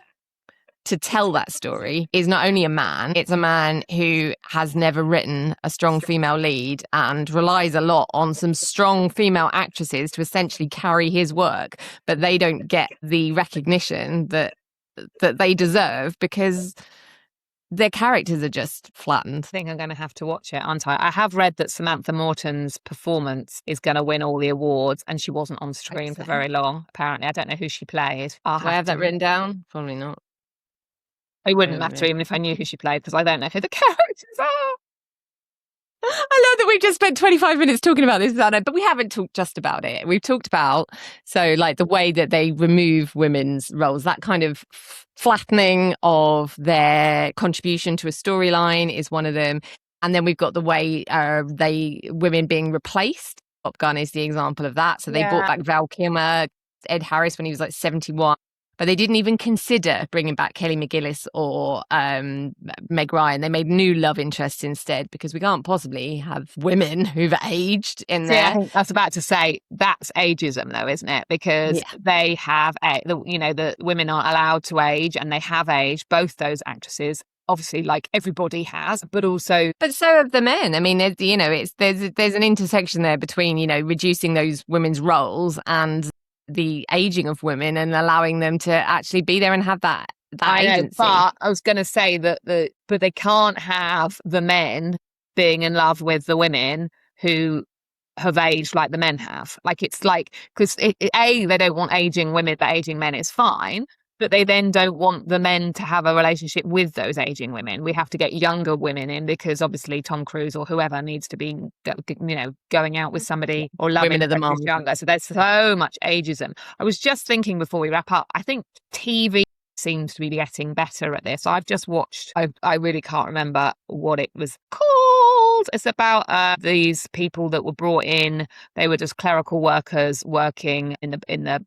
to tell that story is not only a man, it's a man who has never written a strong female lead and relies a lot on some strong female actresses to essentially carry his work, but they don't get the recognition that they deserve because their characters are just flattened. I think I'm going to have to watch it, aren't I? I have read that Samantha Morton's performance is going to win all the awards, and she wasn't on screen for very long, apparently. I don't know who she plays. Do I have that written down? Probably not. It wouldn't matter even if I knew who she played, because I don't know who the characters are. I love that we've just spent 25 minutes talking about this, Anna, but we haven't talked just about it. We've talked about, so like the way that they remove women's roles, that kind of flattening of their contribution to a storyline is one of them. And then we've got the way women being replaced. Top Gun is the example of that. So they brought back Val Kilmer, Ed Harris when he was like 71. But they didn't even consider bringing back Kelly McGillis or Meg Ryan. They made new love interests instead, because we can't possibly have women who've aged in there. Yeah, I was about to say, that's ageism though, isn't it? Because they have, the women aren't allowed to age, and they have aged, both those actresses. Obviously, like everybody has, but so have the men. I mean, there's an intersection there between, reducing those women's roles and the aging of women and allowing them to actually be there and have that agency. But I was going to say that but they can't have the men being in love with the women who have aged like the men have. Like, it's like, because they don't want aging women, but aging men is fine. But they then don't want the men to have a relationship with those aging women. We have to get younger women in, because obviously Tom Cruise or whoever needs to be, going out with somebody or loving women of the mom. Younger. So there's so much ageism. I was just thinking before we wrap up, I think TV seems to be getting better at this. I've just watched, I really can't remember what it was called. It's about these people that were brought in. They were just clerical workers working in the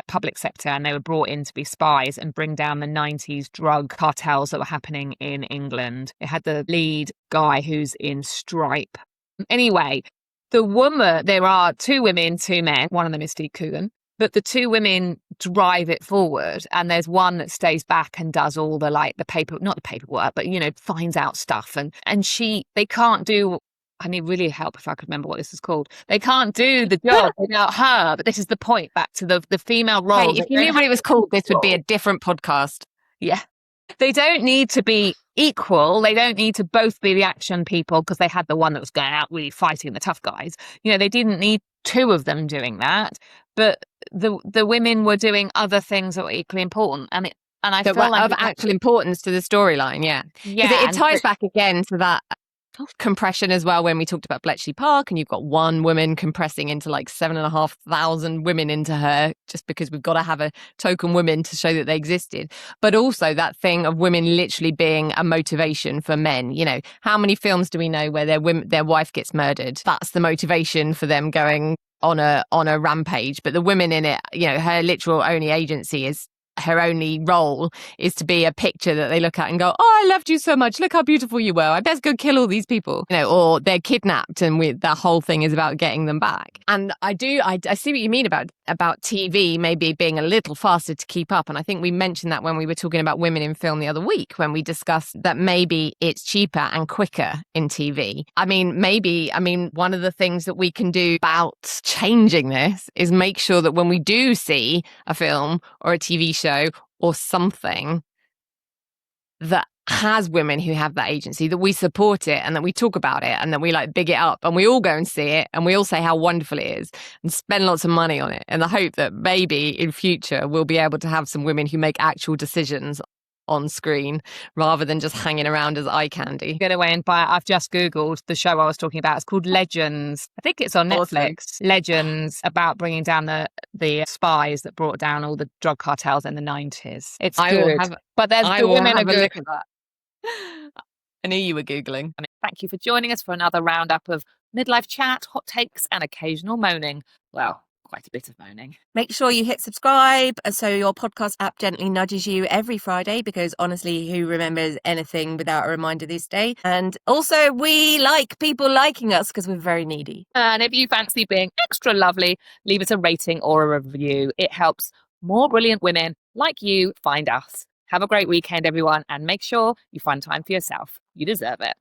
public sector, and they were brought in to be spies and bring down the 90s drug cartels that were happening in England. It had the lead guy who's in Stripe. Anyway, there are 2 women, 2 men. One of them is Steve Coogan, but the 2 women drive it forward, and there's one that stays back and does all the not the paperwork, but finds out stuff, and they can't do. I need really help if I could remember what this is called. They can't do the job without her. But this is the point, back to the female role. Hey, if you knew what it was called, this would be a different podcast. Yeah. They don't need to be equal. They don't need to both be the action people, because they had the one that was going out really fighting the tough guys. They didn't need 2 of them doing that. But the women were doing other things that were equally important. And I feel like of actual importance to the storyline, yeah. It ties back again to that compression as well, when we talked about Bletchley Park, and you've got one woman compressing into like 7,500 women into her, just because we've got to have a token woman to show that they existed. But also that thing of women literally being a motivation for men. How many films do we know where their wife gets murdered? That's the motivation for them going on a rampage. But the women in it, her literal only agency is, her only role is to be a picture that they look at and go, oh, I loved you so much. Look how beautiful you were. I best go kill all these people. Or they're kidnapped, and that whole thing is about getting them back. And I see what you mean about TV maybe being a little faster to keep up. And I think we mentioned that when we were talking about women in film the other week, when we discussed that maybe it's cheaper and quicker in TV. One of the things that we can do about changing this is make sure that when we do see a film or a TV show or something that has women who have that agency, that we support it and that we talk about it and that we like big it up and we all go and see it and we all say how wonderful it is and spend lots of money on it, in the hope that maybe in future we'll be able to have some women who make actual decisions on screen rather than just hanging around as eye candy. Get away and buy it. I've just Googled the show I was talking about. It's called Legends. I think it's on Netflix. Awesome. Legends, about bringing down the spies that brought down all the drug cartels in the 90s. It's good. But the women are good. Look at that. I knew you were Googling. Thank you for joining us for another roundup of midlife chat, hot takes, and occasional moaning. Well, quite a bit of moaning. Make sure you hit subscribe so your podcast app gently nudges you every Friday, because honestly, who remembers anything without a reminder this day? And also, we like people liking us because we're very needy. And if you fancy being extra lovely, leave us a rating or a review. It helps more brilliant women like you find us. Have a great weekend, everyone, and make sure you find time for yourself. You deserve it.